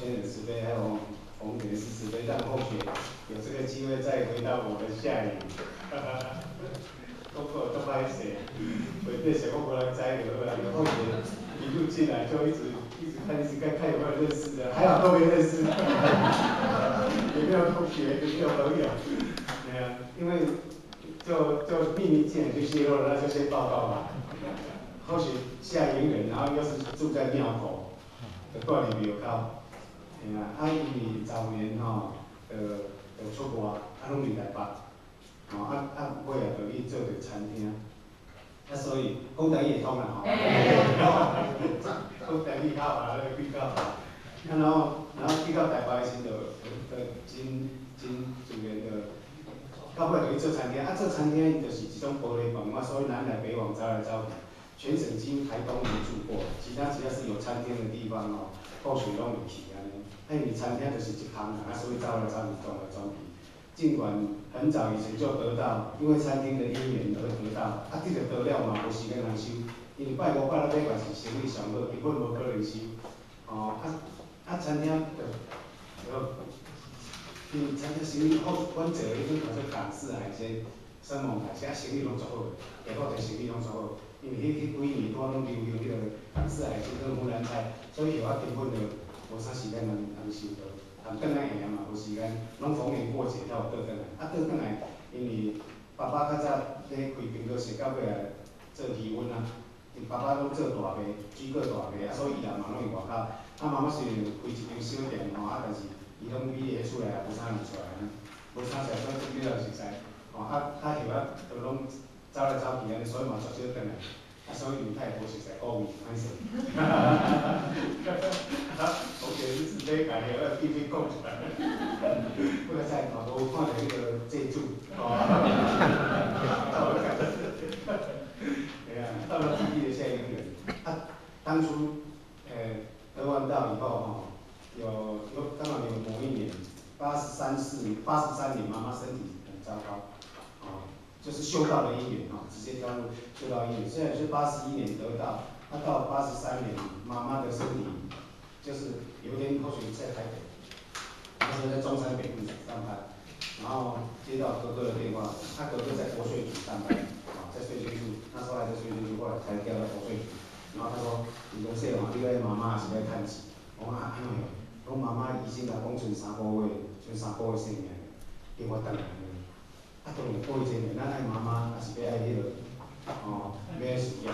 先生慈悲，还有洪女士慈悲，但或许有这个机会再回到我的下营，都拍谁？回变成我无人栽的，或许一路进来就一直看有没有认识的，还好都没认识，有没有同学，有没有朋友？对啊，因为就秘密既然就泄露了，那就先报告吧。或许下营人，然后又是住在庙口，就住伫庙口，嘿啊，因为早年就出国，拢伫台北，尾也就去做着餐厅，所以讲台语会通啦吼，讲台语较话咧比较好，然后去到台北时就真自然就。到尾就去做餐厅，做餐厅就是一种玻璃房，所以南来北往走来走去，全省几乎台东没住过，其他只要是有餐厅的地方或许拢会去安尼。因为餐厅就是一行人，所以走来走去，走来走去。尽管很早以前就得到，因为餐厅的因缘而得到，这个得了嘛，无时间通收，因为拜五拜六礼拜是生意上好，根本无可能收。餐厅因为餐厅生意好，阮做的迄种叫做港式海鲜、生猛海鲜，生意拢足好，下晡的生意拢足好。因为迄几年多拢流行迄个港式海鲜跟湖南菜，所以根本就无啥时间通收到，通转来下嘛无时间，拢逢年过节才有倒转来。倒转来，因为爸爸较早咧开冰果室，到尾来做鱼温啊，因爸爸拢做大卖，水果大卖，所以伊也嘛拢伫外口。妈妈虽然开一间小店但是伊拢美丽厝内也无啥人出来，无啥出来，所以这边就熟悉。后尾就拢走来走去安尼，所以嘛足少转来。所以他也无熟悉国语，歹势。同学是自卑感，要必须讲出来。不过在大都看到迄个借主，对啊，到了自己的下一个人。当初得完道以后刚好有某一年83年，妈妈身体很糟糕，就是修道的因缘直接加入修道因缘。虽然是81年得到，到83年，妈妈的身体就是有一天或许在台北，那时候在中山北路上班，然后接到哥哥的电话，他哥哥在国税局上班，在税局处，那时候还在税局处，后来才调到国税局。然后他说：“你讲说你个妈妈是要趁钱。”我讲安怎样？讲妈妈医生甲讲剩3个月，剩3个月性命，叫我等下。当然过一阵咱爱妈妈，也是要爱迄个，要事业，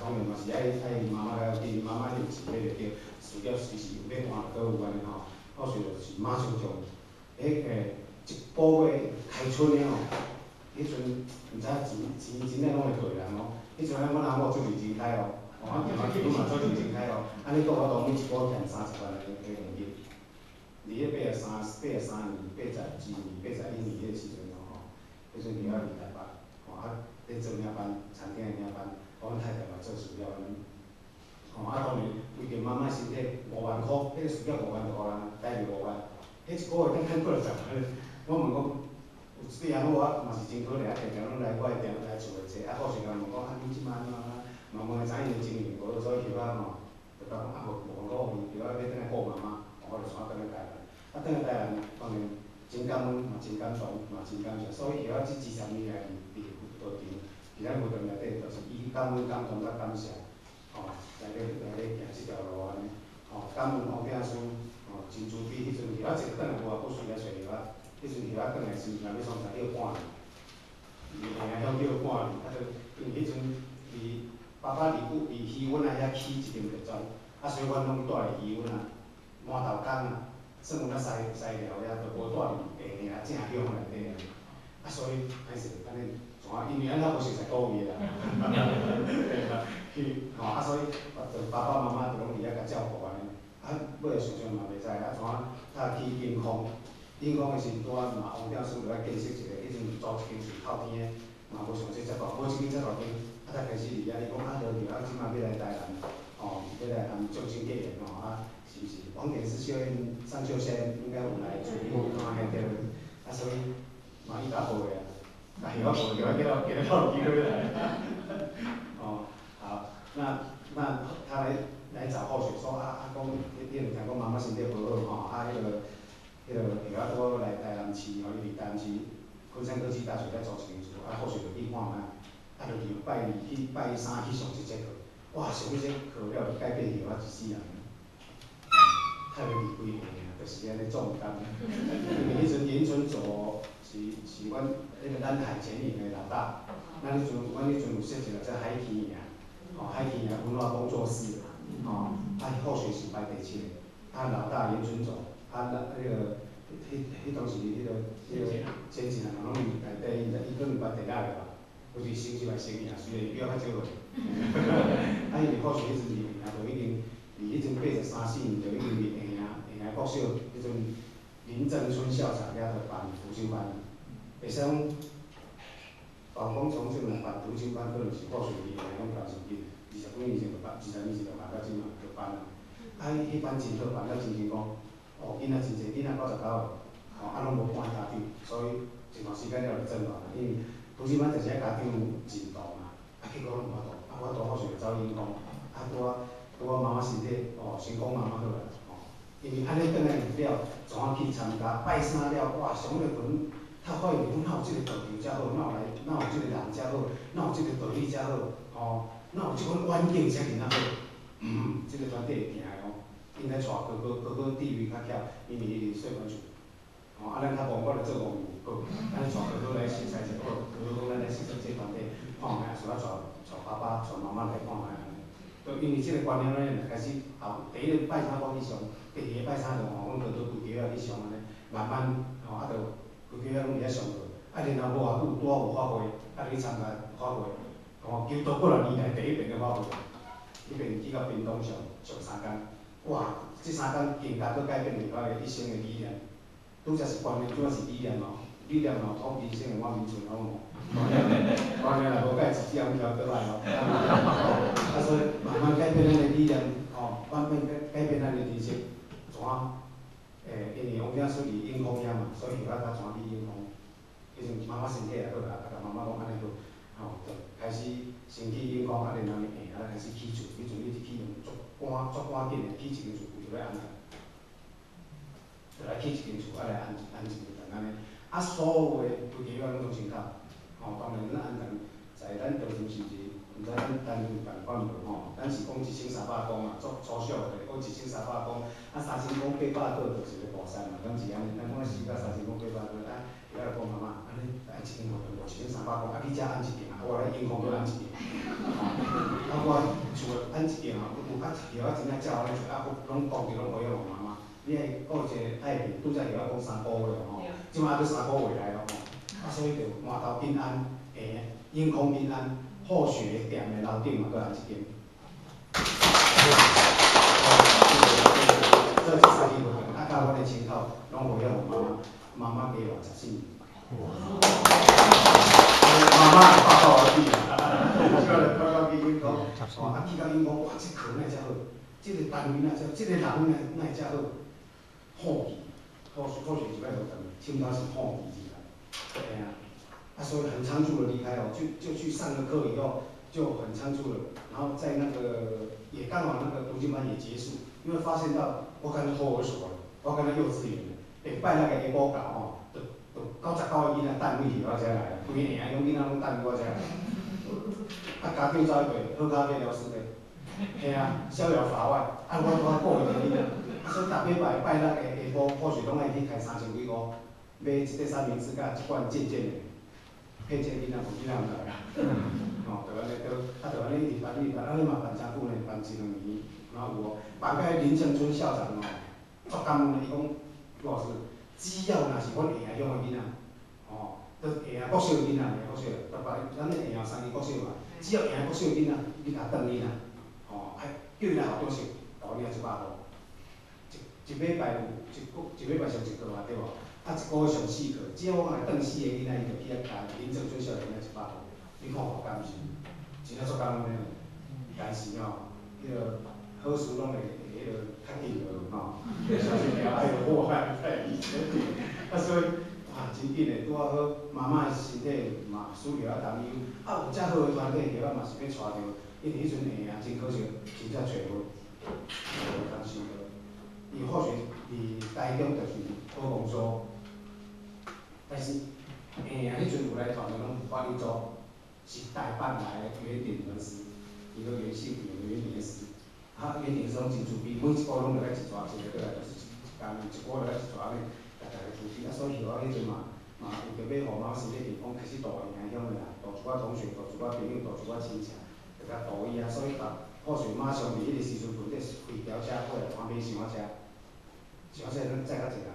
当然嘛是爱妈妈甲记，妈妈你有钱要着叫，事业随时有要换倒有安尼到时就是马上从一个月开春的迄阵毋知钱真正拢会过人迄阵阮阿某做认真开我电话记录嘛做认真开安尼搁我当每一个月赚30万的现金。伫迄83年、81年迄个时阵迄阵伫台北，咧做领班，餐厅的领班，阮太太嘛做事了当然为着妈妈身体5万块，迄个事业5万互人，带着5万，迄一个月才赚过10万。我问讲，有对安好嘛是真可怜，常常拢来我的店来厝内坐，或是甲问讲你即摆安怎嘛问会知影伊的情形，无所以叫我就甲讲无互你，叫我要转来顾妈妈，我就带转来台南。转来台南当然真感恩，嘛真感动，嘛真感谢。所以叫我这20年来伫佛堂，伫咱佛堂内底，就是以感恩、感动甲感谢，来咧行这条路安尼。感恩王天师，真慈悲。迄阵叫我坐转来，我不需要找叫我，迄阵叫我转来是要创啥叫半年，向叫半年，因为迄阵爸爸离渔阮遐起一间药庄，所以阮拢住伫渔阮满头工算有驶了遐，就无住伫下尔正乡内底所以歹势安尼，因为咱无熟悉国语啦，所以就爸爸妈妈就拢伫遐甲照顾安尼。尾仔想想嘛袂知去银行的时拄嘛王教授就来建设一个，迄阵租一间厝透天的，嘛无想说遮大，无一间遮大间，才开始伫遐。伊讲就即摆要来台南，要来谈重新结缘是不是？王典是上秀仙应该有来处理遐对，所以嘛伊甲我报的叫我报，叫我叫他机会来。好，那他来来找后续说讲你有听讲妈妈身体无好吼，迄个后仔拄好来台南市吼，伊伫台南市昆山科技大学在做一个研究，后续就去看卖，就去拜二去拜三去上一节课，哇，上迄节课了改变后仔一世人。太袂离几个尔，就是安尼壮胆。因为迄阵严春组是阮咱海前营的老大，阮迄阵有设一个叫海天营，海天营文化工作室，后续是排第7个，老大严春组，迄当时迄个前几人拢是排第，伊可能排第6个吧，就是成绩嘛成尔，虽然伊表较少个，因为后续迄阵是就已经。迄阵83、4年就已经会赢国小，迄阵林正春校长了就办辅修班，会使讲，防风从政来办辅修班，可能是或许伊来讲交成绩，20几年前就办，20年前就办到即嘛就办了。迄班真好，办到真正讲，囡仔真济，囡仔99个，拢无半家长，所以一段时间了就正乱了，因为辅修班就是爱家长认同嘛，结果无法度，我或许就走演讲，拄啊妈妈身体先讲妈妈好啦，因为安尼转来了，怎啊去参加拜三了，哇，上个群较发现讲哪有即个道场遮好，哪有即个人遮好，哪有即个道理遮好，哪有即款环境遮尔好，即个团体会行的应该带哥哥地位较巧，因为伊是细汉厝，咱较忙，我著做业务，咱带哥哥来熟悉者，哥哥讲咱来熟悉这团体，看卖想要带爸爸、带妈妈来看卖。就因为即个观念咧，开始第一个拜三我去上，第二个拜三就阮哥哥规家去上安尼，慢慢就规家拢伫遐上课，然后无偌久拄好有法会，就去参加法会，求多几年来第一遍的法会，迄边去到屏东上3天，哇，即3天更加佫改变了我一生的理念，拄则是观念，拄仔是理念理念统治性我面前拢无。观念若无改，一条条倒来所以慢慢改变咱的理念，慢慢改变咱的人生，怎因为王囝出去应风遐嘛，所以后仔甲怎去应风，迄阵妈妈身体也好啦，甲妈妈讲安尼好，就开始先去应风，然后开始起厝，迄阵一直起足赶紧的起一间厝，就来安尼，就来起一间厝，来安一个等安尼。所有的规家拢真巧，当然咱安顿在咱稻城市毋知咱单位办法无咱是讲1300公嘛，做粗小的，讲1300公，3000公800个就是个大山嘛，咱是安尼，咱讲4到3000公800个，后来讲妈妈，安尼安一间活动1300公，你遮安一间我来应付要安一间，我厝安一间有10条真正照安尼做，拢讲着拢回应我妈妈，你爱顾一个爱面，拄则后仔讲3个月即马要3个月来咯所以就满头平安，应空平安，好学店的楼顶嘛，搁安一间。这3年活动，甲阮的亲口拢回应我妈妈给我14年。妈妈报告我去报告去因讲，去到因讲，哇，这课哪遮好，这个单位哪遮，这个人哪会遮好，好奇，好学一摆就等，青岛是好奇。所以很仓促的离开就去上了课以后就很仓促了，然后在那个也刚好那个读经班也结束，因为发现到我感觉托儿所了，我感觉幼稚园了，拜那个下晡教就99个囡仔等我去我遮来，规个婴囡仔拢等我遮来，家长走去好咖啡聊是的，逍遥法外，我顾伊个囡仔，所以逐礼拜拜那个下晡或许拢爱去开3000几箍。买一块三明治甲一罐渐渐的，骗这囡仔无囡仔毋来啊，就安尼就安尼一直办，安尼嘛办真久呢，办1、2年，然后有办甲林正春校长足感恩的，伊讲陆老师，只要若是阮下乡的囡仔，都下国小的囡仔，下国小，咱咧下乡3个国小嘛，只要下国小的囡仔，你甲转囡仔，叫伊来校长上，交你100箍，一礼拜有一礼拜上1课嘛，对无？1个月上4课，只要我来转4个囡仔，伊就去甲林正春校长遐100箍，你看偌甘心，真正足感恩的，但是迄个好事拢会较紧落小心点，我太理解，所以真紧的，拄好妈妈的身体嘛需要担忧，有遮好的团体，后仔嘛是要带着，因为迄阵下真可惜，真正找无，当想到，伊或许伫台中就是好工作，但是迄阵有来团的拢法律组，是代办来约定的是，伊个原姓约定的是，约定是拢真趣味，每一个拢落来一撮，一个过来就是一工，一个落来一撮安尼，逐个趣味，所以后仔迄阵嘛有着要互妈生个地方开始住影响的啦，住一寡同学，住一寡朋友，住一寡亲戚，就甲住伊啊，所以或许马上伫迄个时阵，本地开条车过来，我买想仔车，想仔车咱载较济人，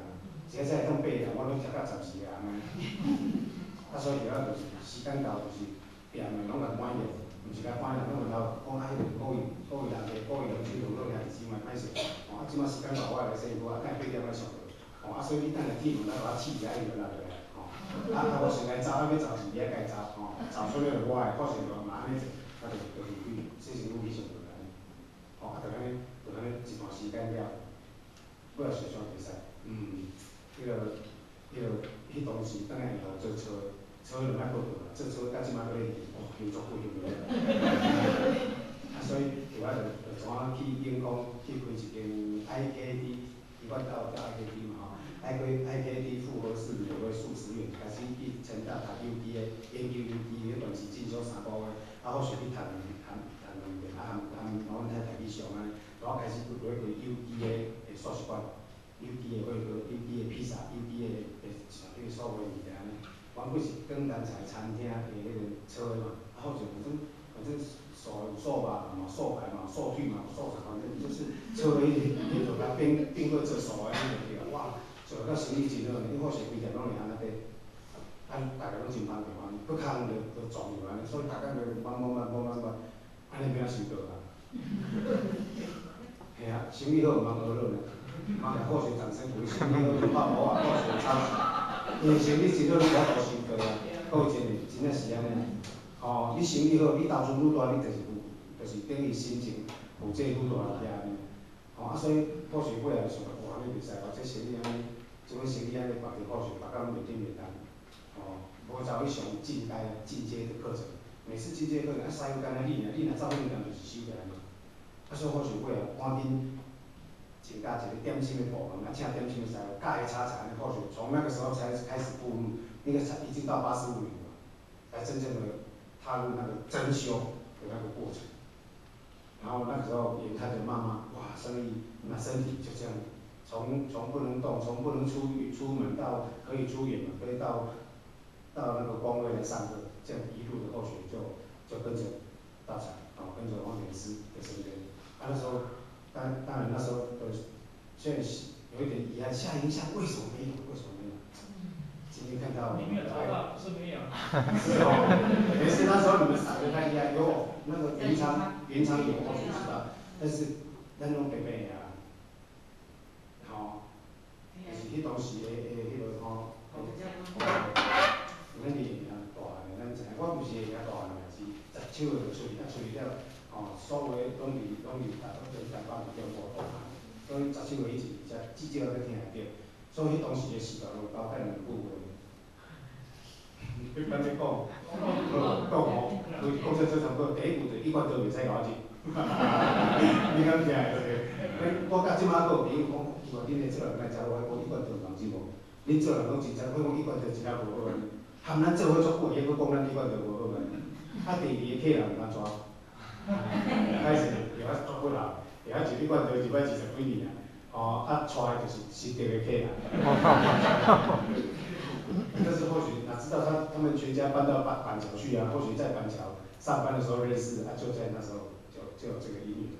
一个载当8个，我拢食到12个安尼。啊，所以了就是时间到就是店的拢甲关了，毋是甲关了，拢有头讲啊，迄个故意人家故意人手动作，遐是钱嘛歹势。啊，即马时间到，我来洗裤啊，等下8点才上课。啊，所以你等下铁门咱把它试一下，伊就落来。啊，我先来走，啊要走2个该走，走出来就我的，靠线就嘛安尼，啊就是洗身躯去上课安尼。啊，就安尼一段时间了，尾仔想想袂使，迄当时等下以后做车，车就莫报报啦，做车到即马搁咧用，用足久用啊，所以后仔就怎啊去永康去开一间 IKD， 伊阮兜叫 IKD 嘛IKD 复合式美味素食园，开始去成大读 UD 的，研究 UD 迄段时进修3个月，啊好势去读2年，啊含阮太太去上安尼，我开始去开 UD 的素食馆。UD 的火锅，UD 的披萨，UD 的像迄个所谓物件安尼，原本是广南菜餐厅的迄个车嘛，啊好势反正素有素肉嘛，素排嘛，素腿嘛，素啥，反正就是车迄就甲变过做素的安尼就对啊，哇，做到生意真好呢，因好势规店拢是安尼块，啊大家拢真捧场安尼，搁较远就撞着安尼，所以大家就慢，安尼变啊收倒啊。嘿啊，生意好毋通学落呢。嘛来好势掌声鼓励，生意好就拍鼓啊，好势就插因为生意真好，你才多收过啊，讲真诶，真正是安尼。吼，你生意好，你投资愈大，你就是等于心情负债愈大遐安尼。吼啊，所以好势尾仔想讲，哇，安尼袂使，这生意安尼，即款生意安尼办着好势，大家拢袂顶袂当。吼，无走去上进阶的课程，每次进阶课程啊，师傅干那你若走迄两就是收起来嘛。啊，所以好势尾仔赶紧。请教一个点心的部门，啊，请点心的师傅教个炒菜，安尼或许从那个时候才开始步入，那个才已经到85年了，才真正的踏入那个珍馐的那个过程。然后那个时候眼看着妈妈，哇，那身体就这样，从不能动，从不能出门到可以出远门，可以到那个光位来上课，这样一路的后续就跟着大财，跟着王典师的身边，那时候。当然那时候虽然是有一点遗憾，下影响为什么没有？为什么没有？今天看到你没有找到，不是没有。是哦，没事，那时候你们傻得太厉害，有那个原厂有，我不知道，但是咱拢白白啊，吼，就是迄当时的迄个吼，咱哩啊大汉的，咱知影，我毋是会晓大汉的，是10手的就出去了。哦，所有的拢伫台北伫中国大汉，所以10手的以前至少要听会着，所以迄当时的时代有交代2句话。你安尼讲，吼，讲说做差不多，第一句就一罐都袂使咬钱，你敢听会着？我甲即摆还有朋友讲，伊话恁咧做人来食，我讲一罐都有钱无？恁做人拢真正，我讲一罐都真正无好安尼，含咱做伙足久，伊佫讲咱一罐都无好安尼，啊第二个客人安怎？开始有遐足不老，有遐一罐头120几年啊，哦，啊，带的就是实地的客人。但是或许哪知道他们全家搬到板桥去啊，或许在板桥上班的时候认识，啊，就在那时候就有这个姻缘，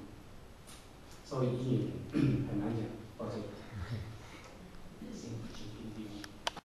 所以姻缘很难讲，抱歉。